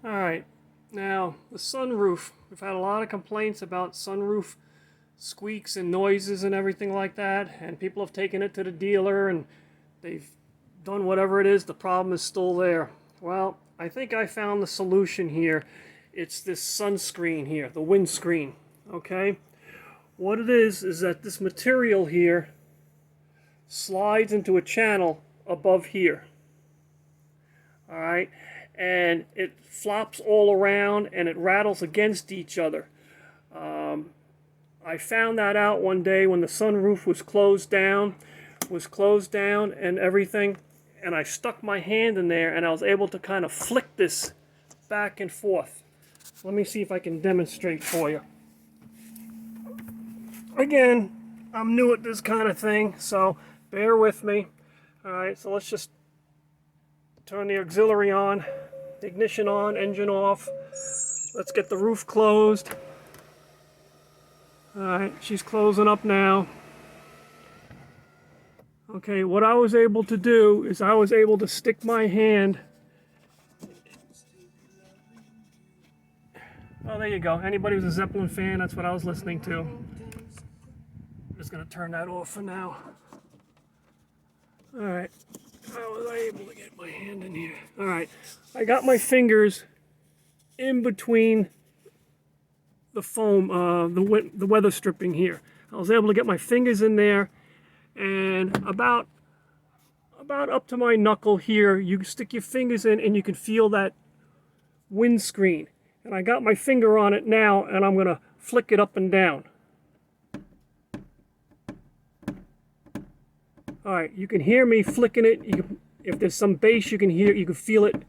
Alright, now the sunroof. We've had a lot of complaints about sunroof squeaks and noises and everything like that, and people have taken it to the dealer and they've done whatever it is. The problem is still there. Well, I think I found the solution here. It's this sunscreen here, the windscreen. Okay? What it is that this material here slides into a channel above here. Alright? And it flops all around and it rattles against each other. I found that out one day when the sunroof was closed down and everything, and I stuck my hand in there and I was able to kind of flick this back and forth. Let me see if I can demonstrate for you. Again, I'm new at this kind of thing, so bear with me. Alright, so let's just turn the auxiliary on, ignition on, engine off. Let's get the roof closed. Alright, she's closing up now. Okay, what I was able to do is I was able to stick my hand. Oh, there you go. Anybody who's a Zeppelin fan, that's what I was listening to. I'm just going to turn that off for now. Alright, how was I able to get my hand in here? Alright, I got my fingers in between the foam, the weather stripping here. I was able to get my fingers in there, and about up to my knuckle here, you stick your fingers in and you can feel that windscreen. And I got my finger on it now, and I'm going to flick it up and down. Alright, you can hear me flicking it. If there's some bass, you can feel it,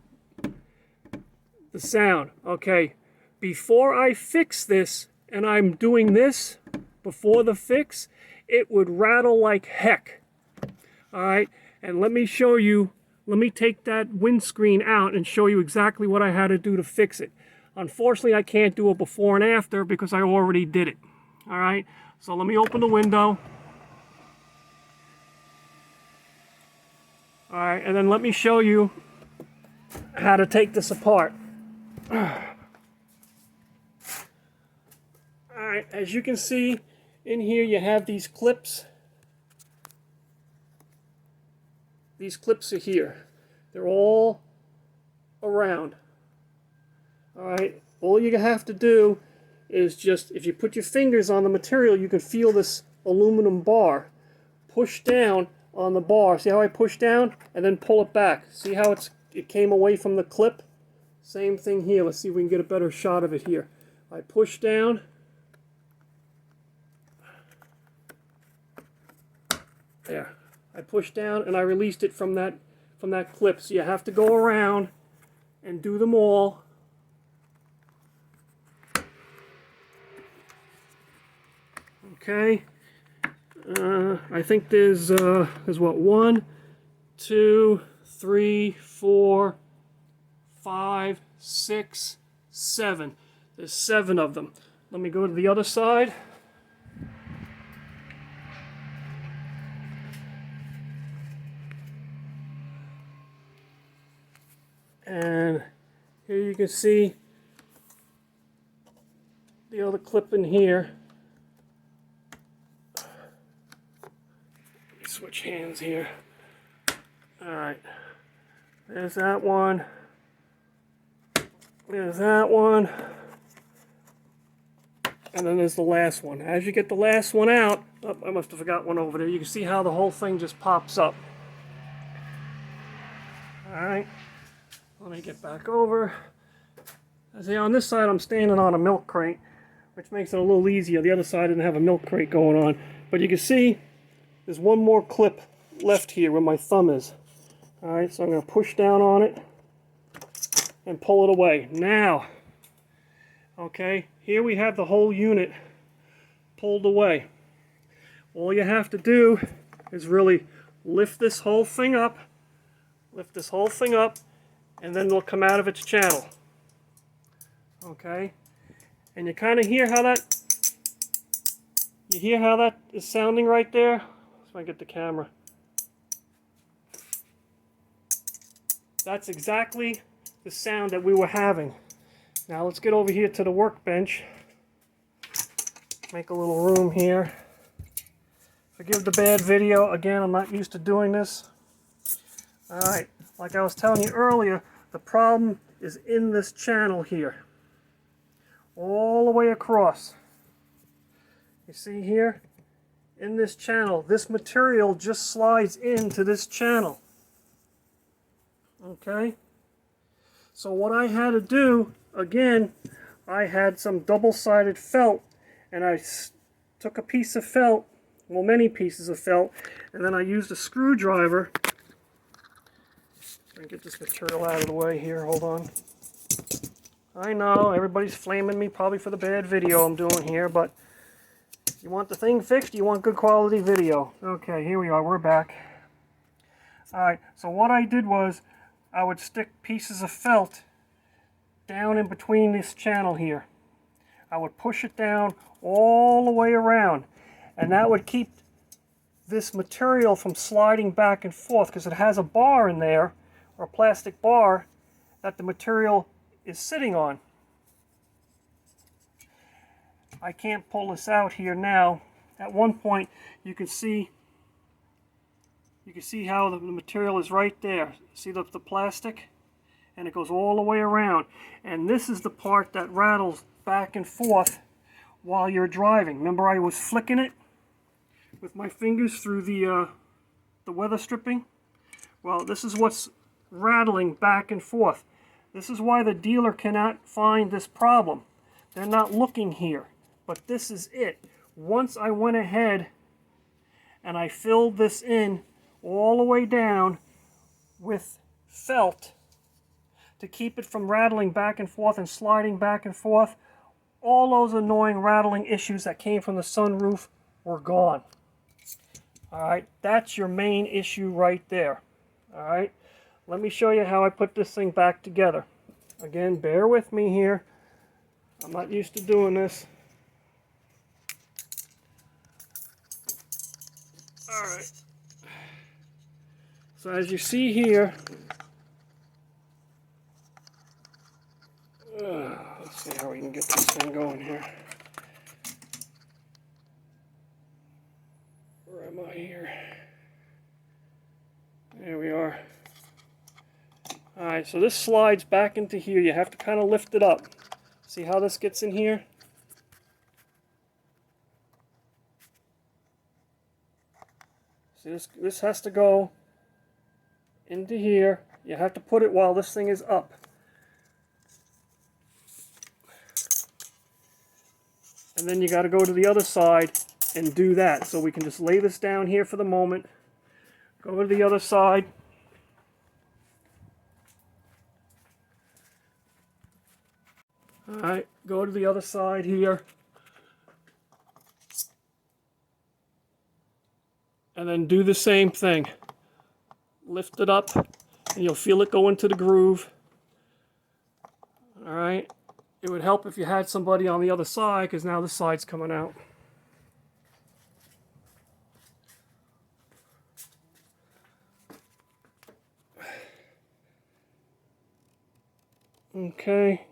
the sound. Okay, before I fix this, and I'm doing this before the fix, it would rattle like heck. Alright, and let me show you, let me take that windscreen out and show you exactly what I had to do to fix it. Unfortunately, I can't do a before and after because I already did it. Alright, so let me open the window. Alright, and then let me show you how to take this apart. Alright, as you can see, in here you have these clips. These clips are here. They're all around. Alright, all you have to do is just, if you put your fingers on the material, you can feel this aluminum bar. Push down on the bar. See how I push down? And then pull it back. See how it came away from the clip? Same thing here. Let's see if we can get a better shot of it here. I push down. There. I pushed down and I released it from that clip. So you have to go around and do them all. Okay. I think there's what, 1, 2, 3, 4, 5, 6, 7. There's 7 of them. Let me go to the other side. And here you can see the other clip in here. Let me switch hands here. Alright. There's that one. There's that one. And then there's the last one. As you get the last one out, oh, I must have forgot one over there. You can see how the whole thing just pops up. Alright. Let me get back over. As see, on this side I'm standing on a milk crate, which makes it a little easier. The other side didn't have a milk crate going on. But you can see there's one more clip left here where my thumb is. Alright, so I'm going to push down on it and pull it away. Now, okay, here we have the whole unit pulled away. All you have to do is really lift this whole thing up, and then it'll come out of its channel. Okay, and you kind of hear how that is sounding right there. If I get the camera. That's exactly the sound that we were having. Now let's get over here to the workbench. Make a little room here. Forgive the bad video. Again, I'm not used to doing this. Alright, like I was telling you earlier, the problem is in this channel here. All the way across. You see here? In this channel, this material just slides into this channel. Okay? So what I had to do, again, I had some double-sided felt, and I took a piece of felt, well, many pieces of felt, and then I used a screwdriver. Let me get this material out of the way here, hold on. I know, everybody's flaming me probably for the bad video I'm doing here, but you want the thing fixed, you want good quality video. Okay, here we are, we're back. Alright, so what I did was, I would stick pieces of felt down in between this channel here. I would push it down all the way around, and that would keep this material from sliding back and forth, because it has a bar in there, or a plastic bar, that the material is sitting on. I can't pull this out here now. At one point you can see how the material is right there. See the plastic? And it goes all the way around. And this is the part that rattles back and forth while you're driving. Remember I was flicking it with my fingers through the weather stripping? Well, this is what's rattling back and forth. This is why the dealer cannot find this problem. They're not looking here. But this is it. Once I went ahead and I filled this in all the way down with felt to keep it from rattling back and forth and sliding back and forth, all those annoying rattling issues that came from the sunroof were gone. Alright, that's your main issue right there. Alright, let me show you how I put this thing back together. Again, bear with me here. I'm not used to doing this. Alright, so as you see here, let's see how we can get this thing going here. Where am I here? There we are. Alright, so this slides back into here. You have to kind of lift it up. See how this gets in here? See, this has to go into here. You have to put it while this thing is up. And then you got to go to the other side and do that. So we can just lay this down here for the moment. Go to the other side. Alright, go to the other side here. And then do the same thing. Lift it up, and you'll feel it go into the groove. Alright, it would help if you had somebody on the other side, because now this side's coming out. Okay.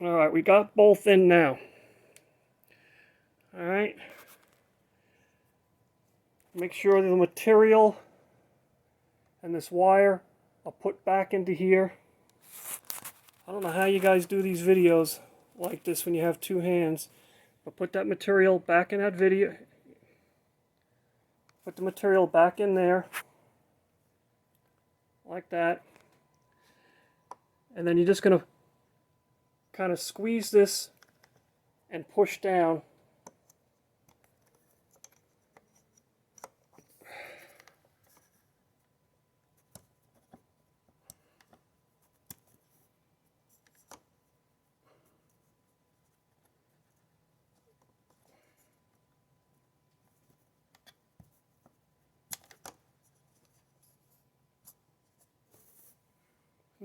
Alright, we got both in now. Alright. Make sure the material and this wire are put back into here. I don't know how you guys do these videos like this when you have two hands. But put that material back in that video. Put the material back in there. Like that. And then you're just going to kind of squeeze this and push down.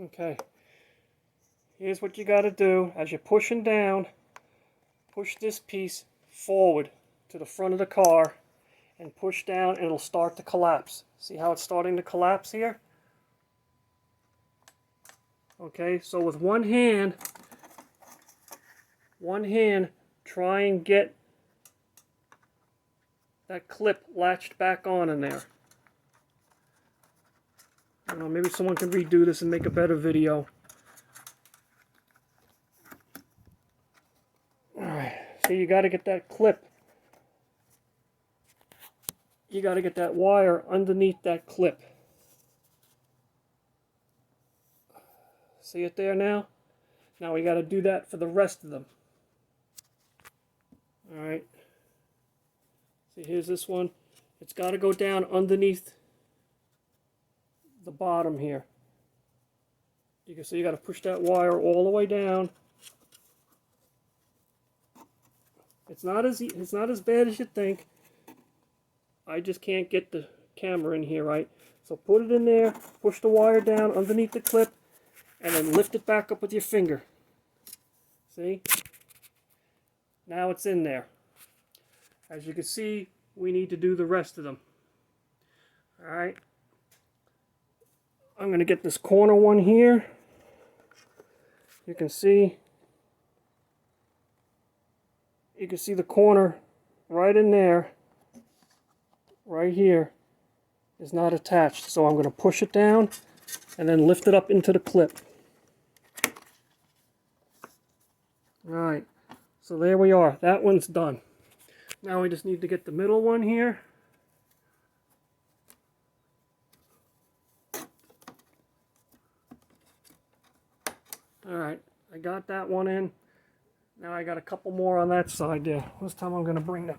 Okay, here's what you got to do. As you're pushing down, push this piece forward to the front of the car, and push down and it'll start to collapse. See how it's starting to collapse here? Okay, so with one hand, try and get that clip latched back on in there. I don't know, maybe someone can redo this and make a better video. Alright, so you got to get that clip. You got to get that wire underneath that clip. See it there now? Now we got to do that for the rest of them. Alright. See, here's this one. It's got to go down underneath the bottom here. You can see you got to push that wire all the way down. It's not as bad as you think. I just can't get the camera in here right. So put it in there, push the wire down underneath the clip, and then lift it back up with your finger. See? Now it's in there. As you can see, we need to do the rest of them. Alright. I'm going to get this corner one here. You can see the corner right in there, right here, is not attached. So I'm going to push it down and then lift it up into the clip. Alright, so there we are. That one's done. Now we just need to get the middle one here. Alright, I got that one in. Now I got a couple more on that side there. This time I'm going to bring the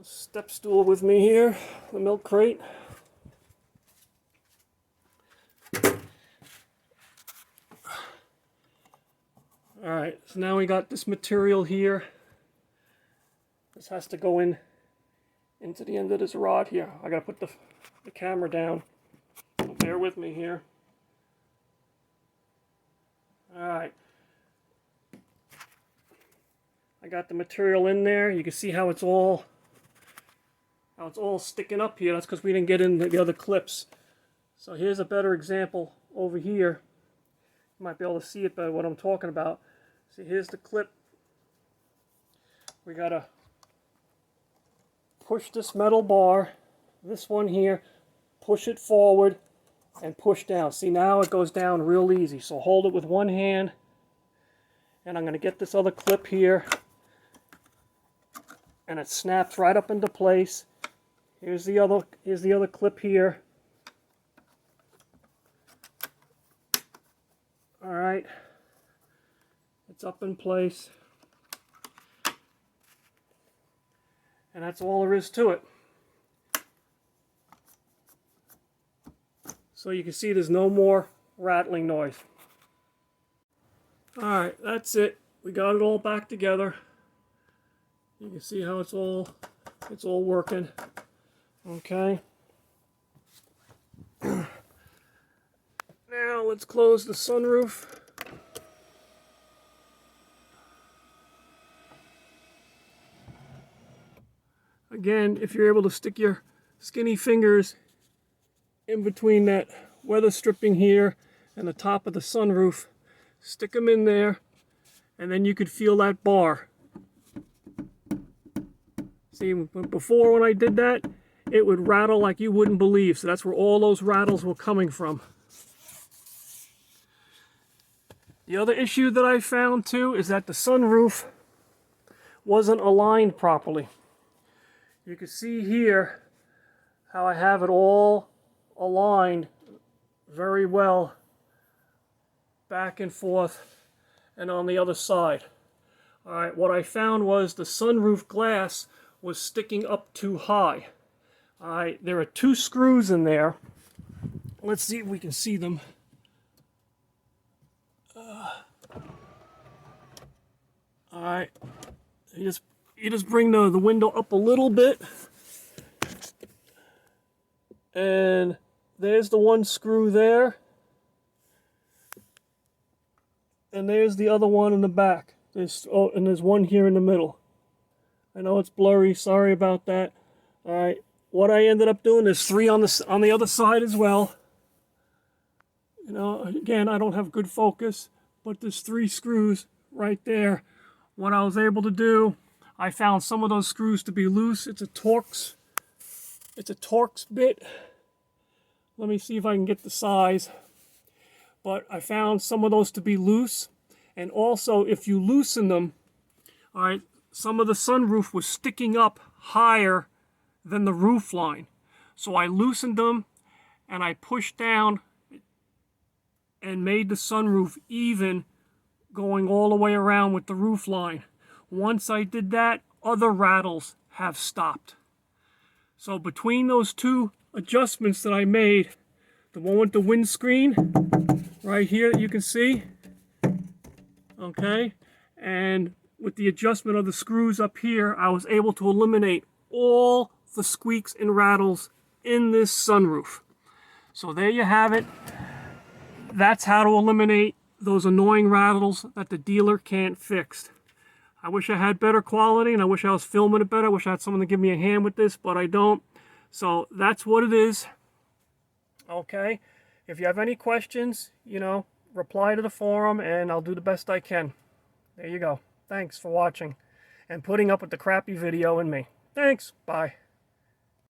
step stool with me here, the milk crate. Alright, so now we got this material here. This has to go into the end of this rod here. I got to put the camera down. Bear with me here. Alright. I got the material in there. You can see how it's all sticking up here. That's because we didn't get in the other clips. So here's a better example over here. You might be able to see it by what I'm talking about. See, here's the clip. We gotta push this metal bar, this one here, push it forward and push down. See, now it goes down real easy. So hold it with one hand, and I'm going to get this other clip here, and it snaps right up into place. Here's the other clip here. All right, it's up in place, and that's all there is to it. So you can see there's no more rattling noise. Alright, that's it. We got it all back together. You can see how it's all working. Okay. Now let's close the sunroof. Again, if you're able to stick your skinny fingers in between that weather stripping here and the top of the sunroof, stick them in there, and then you could feel that bar. See, before when I did that, it would rattle like you wouldn't believe. So that's where all those rattles were coming from. The other issue that I found too is that the sunroof wasn't aligned properly. You can see here how I have it all aligned very well back and forth and on the other side. Alright, what I found was the sunroof glass was sticking up too high. Alright, there are two screws in there. Let's see if we can see them. Alright, you just bring the window up a little bit, and there's the one screw there, and there's the other one in the back. And there's one here in the middle. I know it's blurry, sorry about that. Alright, what I ended up doing is 3 on the other side as well. You know, again, I don't have good focus, but there's 3 screws right there. What I was able to do, I found some of those screws to be loose. It's a Torx bit. Let me see if I can get the size. But I found some of those to be loose. And also, if you loosen them, all right, some of the sunroof was sticking up higher than the roof line. So I loosened them and I pushed down and made the sunroof even, going all the way around with the roof line. Once I did that, other rattles have stopped. So between those 2 adjustments that I made, the one with the windscreen right here that you can see, okay, and with the adjustment of the screws up here, I was able to eliminate all the squeaks and rattles in this sunroof. So there you have it. That's how to eliminate those annoying rattles that the dealer can't fix. I wish I had better quality, and I wish I was filming it better. I wish I had someone to give me a hand with this, but I don't. So that's what it is. Okay, if you have any questions, you know, reply to the forum and I'll do the best I can. There you go. Thanks for watching and putting up with the crappy video and me. Thanks. Bye.